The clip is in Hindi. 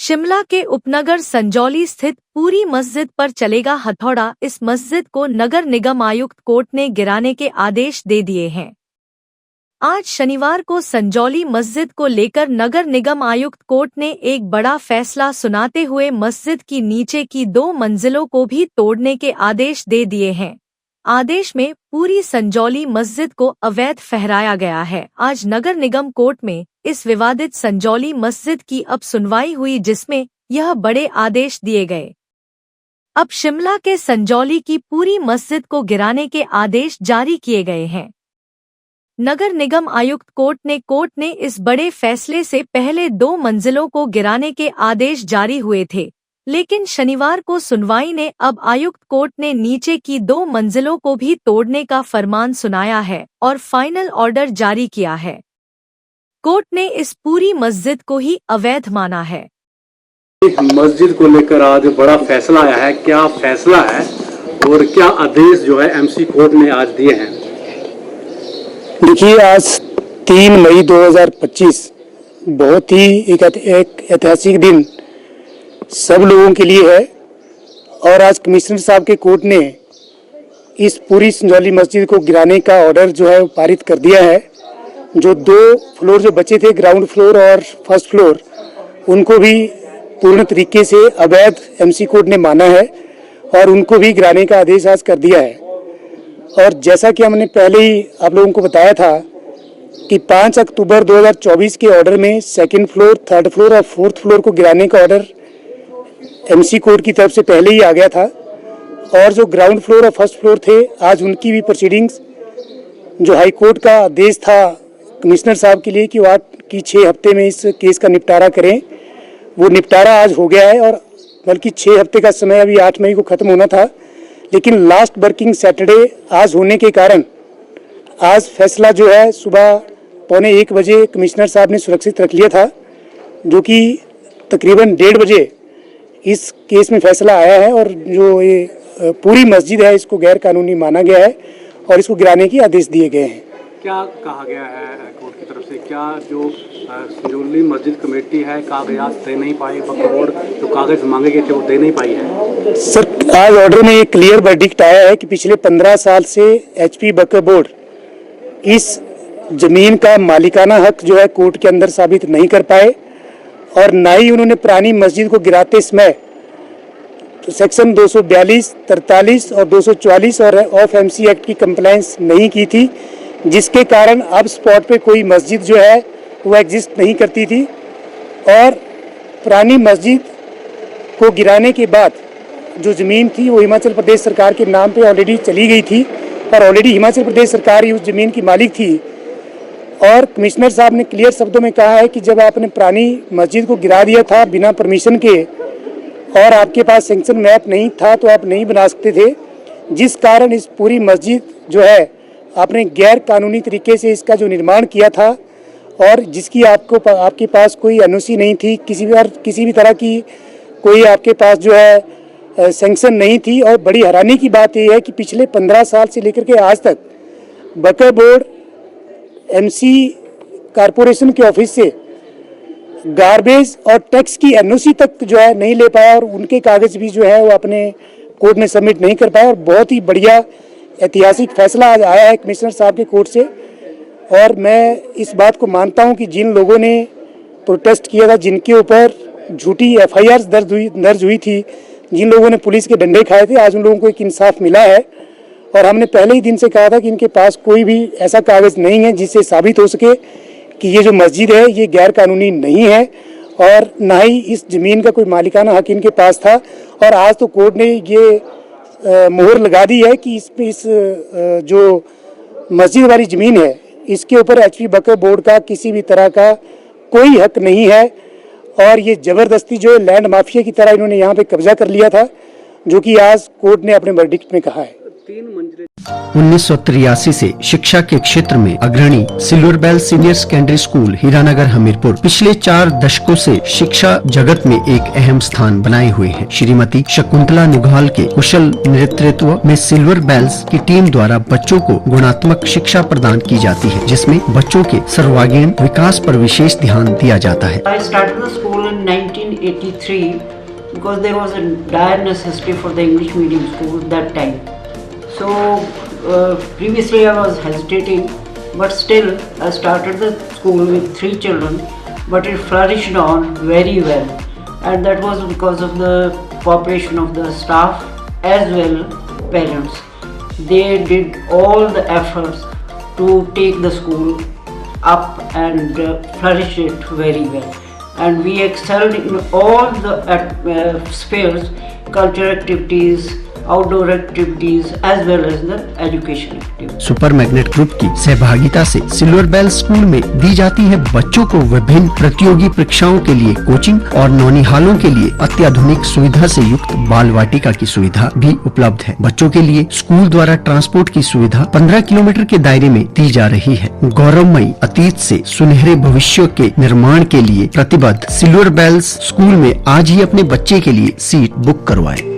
शिमला के उपनगर संजौली स्थित पूरी मस्जिद पर चलेगा हथौड़ा। इस मस्जिद को नगर निगम आयुक्त कोर्ट ने गिराने के आदेश दे दिए हैं। आज शनिवार को संजौली मस्जिद को लेकर नगर निगम आयुक्त कोर्ट ने एक बड़ा फैसला सुनाते हुए मस्जिद की नीचे की 2 मंजिलों को भी तोड़ने के आदेश दे दिए हैं। आदेश में पूरी संजौली मस्जिद को अवैध ठहराया गया है। आज नगर निगम कोर्ट में इस विवादित संजौली मस्जिद की अब सुनवाई हुई, जिसमें यह बड़े आदेश दिए गए। अब शिमला के संजौली की पूरी मस्जिद को गिराने के आदेश जारी किए गए हैं। नगर निगम आयुक्त कोर्ट ने इस बड़े फैसले से पहले 2 मंजिलों को गिराने के आदेश जारी हुए थे, लेकिन शनिवार को सुनवाई ने अब आयुक्त कोर्ट ने नीचे की 2 मंजिलों को भी तोड़ने का फरमान सुनाया है और फाइनल ऑर्डर जारी किया है। कोर्ट ने इस पूरी मस्जिद को ही अवैध माना है। मस्जिद को लेकर आज बड़ा फैसला आया है, क्या फैसला है और क्या आदेश जो है एमसी कोर्ट ने आज दिए हैं? देखिए, आज 3 मई 2025 बहुत ही एक ऐतिहासिक दिन सब लोगों के लिए है और आज कमिश्नर साहब के कोर्ट ने इस पूरी संजौली मस्जिद को गिराने का ऑर्डर जो है पारित कर दिया है। जो 2 फ्लोर जो बचे थे, ग्राउंड फ्लोर और फर्स्ट फ्लोर, उनको भी पूर्ण तरीके से अवैध एमसी कोर्ट ने माना है और उनको भी गिराने का आदेश आज कर दिया है। और जैसा कि हमने पहले ही आप लोगों को बताया था कि 5 अक्टूबर 2024 के ऑर्डर में 2nd फ्लोर, 3rd फ्लोर और 4th फ्लोर को गिराने का ऑर्डर एमसी कोर्ट की तरफ से पहले ही आ गया था और जो ग्राउंड फ्लोर और फर्स्ट फ्लोर थे, आज उनकी भी प्रोसीडिंग्स जो हाई कोर्ट का आदेश था कमिश्नर साहब के लिए कि वो 6 हफ्ते में इस केस का निपटारा करें, वो निपटारा आज हो गया है। और बल्कि 6 हफ्ते का समय अभी 8 मई को ख़त्म होना था, लेकिन लास्ट वर्किंग सैटरडे आज होने के कारण आज फैसला जो है सुबह 1:45 बजे कमिश्नर साहब ने सुरक्षित रख लिया था, जो कि तकरीबन 1:30 बजे इस केस में फैसला आया है और जो ये पूरी मस्जिद है इसको गैर कानूनी माना गया है और इसको गिराने के आदेश दिए गए हैं। क्या कहा गया है कोर्ट की तरफ से? क्या जो संजौली मस्जिद कमेटी है कागजात दे नहीं पाई, बोर्ड जो कागज मांगे गए थे वो दे नहीं पाई है? सर, आज ऑर्डर में एक क्लियर वर्डिक्ट आया है कि पिछले 15 साल से एचपी बकर बोर्ड इस जमीन का मालिकाना हक जो है कोर्ट के अंदर साबित नहीं कर पाए और ना ही उन्होंने पुरानी मस्जिद को गिराते समय तो सेक्शन 242, 43 और 244 और ऑफ एमसी एक्ट की कंप्लायंस नहीं की थी, जिसके कारण अब स्पॉट पे कोई मस्जिद जो है वो एग्जिस्ट नहीं करती थी। और पुरानी मस्जिद को गिराने के बाद जो ज़मीन थी वो हिमाचल प्रदेश सरकार के नाम पे ऑलरेडी चली गई थी और ऑलरेडी हिमाचल प्रदेश सरकार ही उस ज़मीन की मालिक थी। और कमिश्नर साहब ने क्लियर शब्दों में कहा है कि जब आपने पुरानी मस्जिद को गिरा दिया था बिना परमिशन के और आपके पास सैंक्शन मैप नहीं था तो आप नहीं बना सकते थे, जिस कारण इस पूरी मस्जिद जो है आपने गैर कानूनी तरीके से इसका जो निर्माण किया था और जिसकी आपके पास कोई एनओसी नहीं थी, किसी भी तरह की कोई आपके पास जो है सैंक्शन नहीं थी। और बड़ी हैरानी की बात यह है कि पिछले 15 साल से लेकर के आज तक बकर बोर्ड एमसी कारपोरेशन के ऑफिस से गार्बेज और टैक्स की एनओसी तक जो है नहीं ले पाया और उनके कागज भी जो है वो अपने कोर्ट में सबमिट नहीं कर पाया। और बहुत ही बढ़िया ऐतिहासिक फैसला आज आया है कमिश्नर साहब के कोर्ट से और मैं इस बात को मानता हूं कि जिन लोगों ने प्रोटेस्ट किया था, जिनके ऊपर झूठी एफआईआर दर्ज हुई थी, जिन लोगों ने पुलिस के डंडे खाए थे, आज उन लोगों को एक इंसाफ मिला है। और हमने पहले ही दिन से कहा था कि इनके पास कोई भी ऐसा कागज नहीं है जिससे साबित हो सके कि ये जो मस्जिद है ये गैर कानूनी नहीं है और ना ही इस ज़मीन का कोई मालिकाना हक इनके पास था। और आज तो कोर्ट ने ये मोहर लगा दी है कि इस जो मस्जिद वाली ज़मीन है इसके ऊपर एचपी बकर बोर्ड का किसी भी तरह का कोई हक नहीं है और ये ज़बरदस्ती जो है लैंड माफिया की तरह इन्होंने यहाँ पे कब्जा कर लिया था, जो कि आज कोर्ट ने अपने वर्डिक्ट में कहा है। 1983 से शिक्षा के क्षेत्र में अग्रणी Silver Bell senior secondary school Hiranagar Hamirpur पिछले 4 दशकों से शिक्षा जगत में एक अहम स्थान बनाए हुए हैं। श्रीमती शकुंतला निघाल के कुशल नेतृत्व में सिल्वर बेल्स की टीम द्वारा बच्चों को गुणात्मक शिक्षा प्रदान की जाती है, जिसमें बच्चों के सर्वांगीण विकास पर विशेष ध्यान दिया जाता है। I started the school in 19 1983 because there was a dire necessity for the English medium school that time. So previously I was hesitating, but still I started the school with 3 children, but it flourished on very well, and that was because of the cooperation of the staff as well parents. They did all the efforts to take the school up and flourish it very well, and we excelled in all the spheres, cultural activities, outdoor activities as well as the education activities. Super magnet group की सहभागिता से सिल्वर बेल स्कूल में दी जाती है बच्चों को विभिन्न प्रतियोगी परीक्षाओं के लिए कोचिंग और नौनिहालों के लिए अत्याधुनिक सुविधा से युक्त बाल वाटिका की सुविधा भी उपलब्ध है। बच्चों के लिए स्कूल द्वारा ट्रांसपोर्ट की सुविधा 15 किलोमीटर के दायरे में दी जा रही है। गौरवमयी अतीत से सुनहरे भविष्य के निर्माण के लिए प्रतिबद्ध सिल्वर बेल्स स्कूल में आज ही अपने बच्चे के लिए सीट बुक करवाएं।